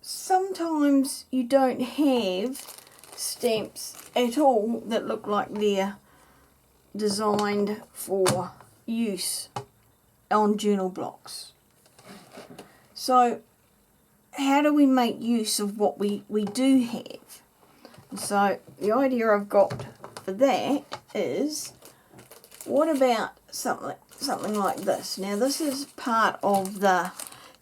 sometimes you don't have stamps at all that look like they're designed for use on journal blocks. So how do we make use of what we do have? So the idea I've got for that is, what about something like this? Now this is part of the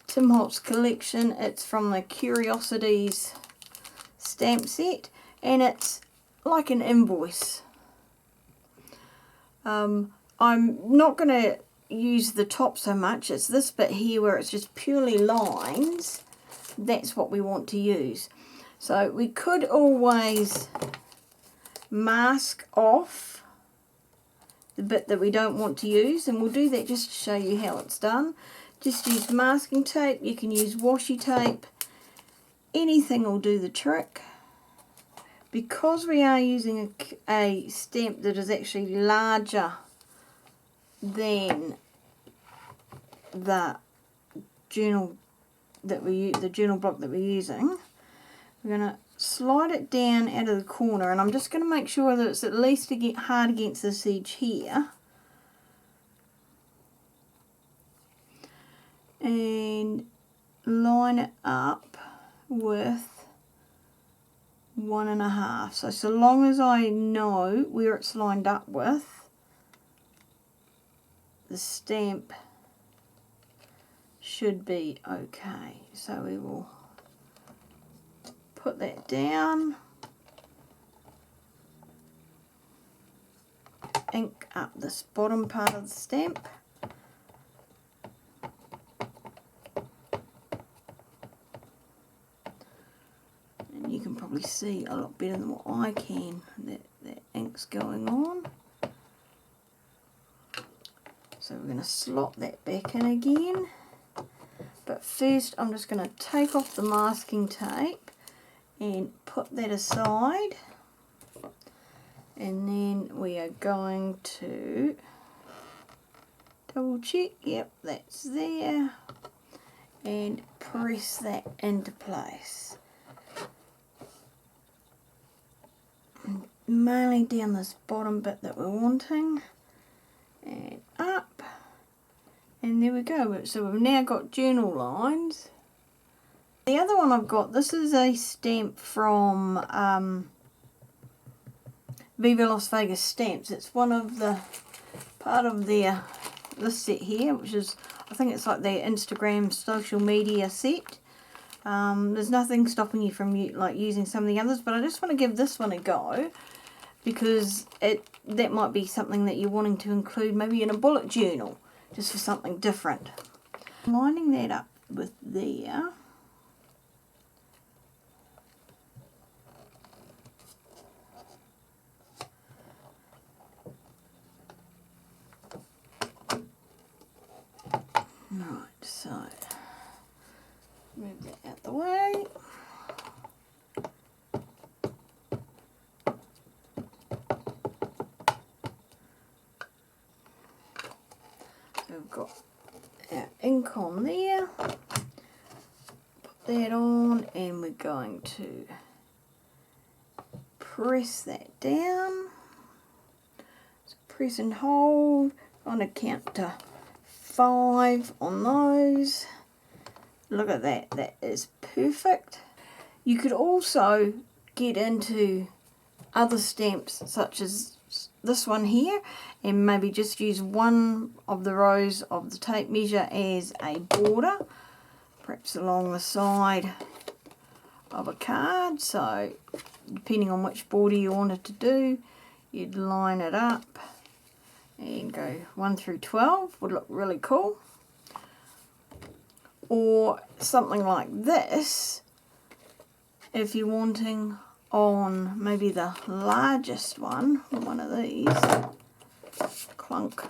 Tim Holtz collection. It's from the Curiosities stamp set, and it's like an invoice. I'm not going to use the top so much. It's this bit here where it's just purely lines. That's what we want to use. So we could always mask off the bit that we don't want to use, and we'll do that just to show you how it's done. Just use masking tape. You can use washi tape. Anything will do the trick. Because we are using a stamp that is actually larger than the journal block that we're using, we're going to slide it down out of the corner, and I'm just going to make sure that it's at least to get hard against this edge here, and line it up with 1.5. So long as I know where it's lined up with, the stamp should be okay. So we will put that down, ink up this bottom part of the stamp, and you can probably see a lot better than what I can that ink's going on. So we're going to slot that back in again, but first I'm just going to take off the masking tape and put that aside, and then we are going to double check, yep, that's there, and press that into place. And mainly down this bottom bit that we're wanting, and up, and there we go. So we've now got journal lines. The other one I've got, this is a stamp from Viva Las Vegas Stamps. It's one of the part of their this set here, which is, I think it's like their Instagram social media set. There's nothing stopping you from using some of the others, but I just want to give this one a go, because that might be something that you're wanting to include maybe in a bullet journal, just for something different. Lining that up with there. Right, so move that out the way. So we've got our ink on there. Put that on, and we're going to press that down. So press and hold. I'm going to count to 5 on those. Look at that, that is perfect. You could also get into other stamps such as this one here, and maybe just use one of the rows of the tape measure as a border, perhaps along the side of a card. So depending on which border you wanted to do, you'd line it up and go 1 through 12, would look really cool. Or something like this, if you're wanting on maybe the largest one of these, clunk,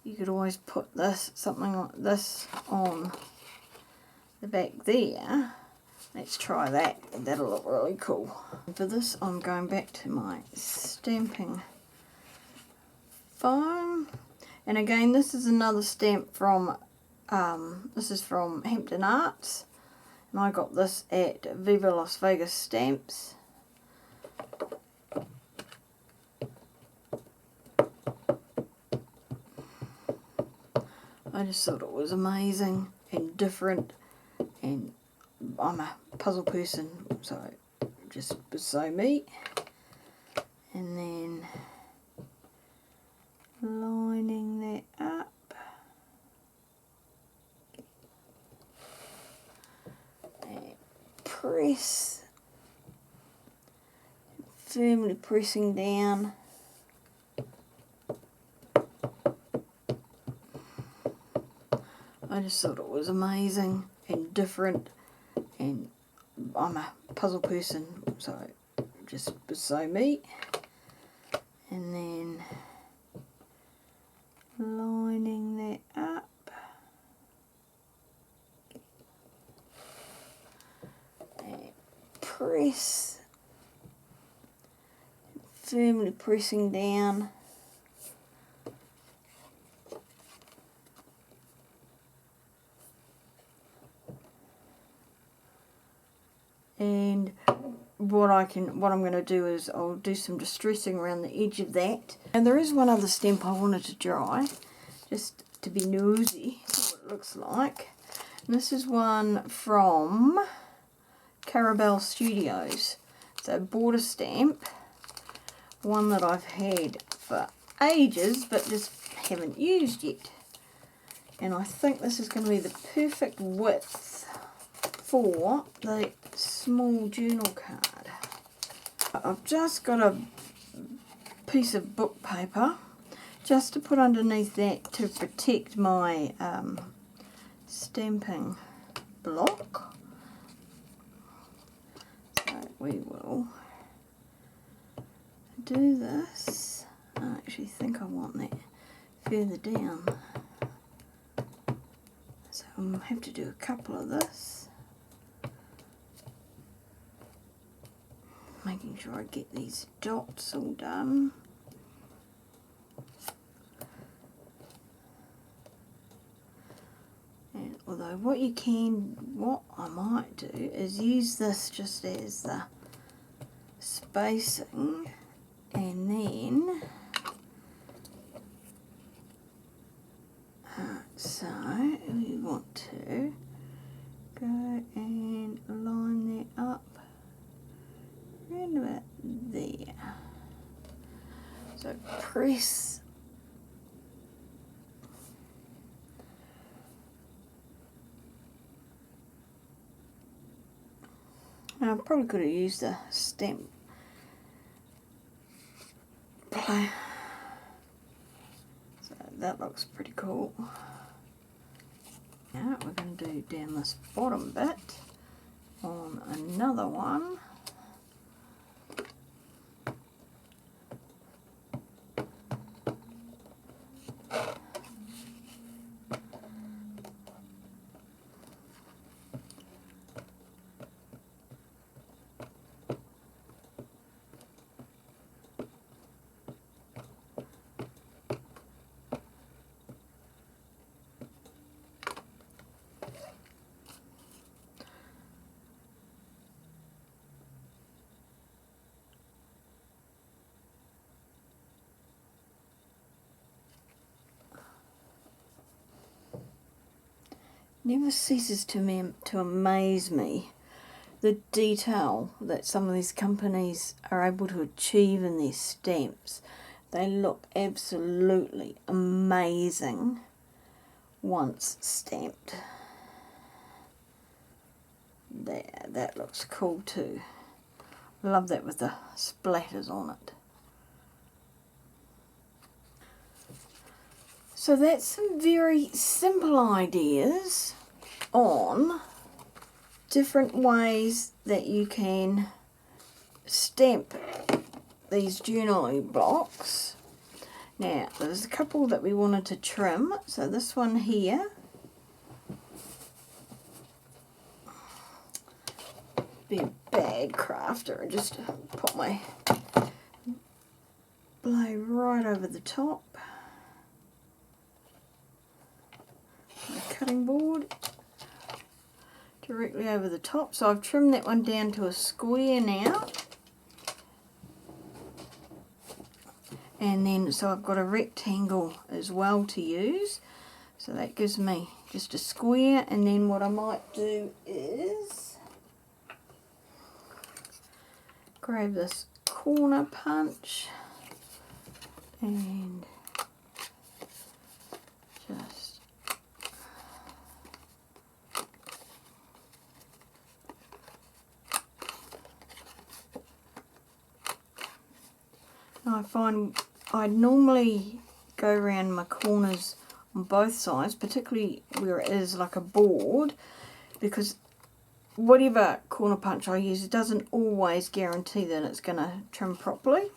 you could always put this, something like this, on the back there. Let's try that, that'll look really cool. For this I'm going back to my stamping foam, and again this is another stamp from this is from Hampton Arts, And I got this at Viva Las Vegas Stamps. I just thought it was amazing and different, and I'm a puzzle person, so just was so me. And then lining that up. And press, firmly pressing down. I just thought it was amazing and different, and I'm a puzzle person, so just was so me. And then lining that up. And press, firmly pressing down. And what I'm going to do is I'll do some distressing around the edge of that. And there is one other stamp I wanted to dry, just to be nosy, see what it looks like. And this is one from Carabel Studios. It's a border stamp, one that I've had for ages but just haven't used yet. And I think this is going to be the perfect width for the small journal card. I've just got a piece of book paper just to put underneath that to protect my stamping block. So we will do this. I actually think I want that further down, so I'll have to do a couple of this. Making sure I get these dots all done. And although what I might do is use this just as the spacing, and then so we want to go and line that up around about there. So press, and I probably could have used a stamp play. So that looks pretty cool. Now we're going to do down this bottom bit on another one. Never ceases to amaze me the detail that some of these companies are able to achieve in their stamps. They look absolutely amazing once stamped. There, that looks cool too. Love that with the splatters on it. So that's some very simple ideas on different ways that you can stamp these journaling blocks. Now there's a couple that we wanted to trim. So this one here, be a bag crafter and just put my blade right over the top. My cutting board, directly over the top. So I've trimmed that one down to a square now. And then, so I've got a rectangle as well to use. So that gives me just a square. And then what I might do is grab this corner punch and just I find I normally go around my corners on both sides, particularly where it is like a board, because whatever corner punch I use, it doesn't always guarantee that it's going to trim properly.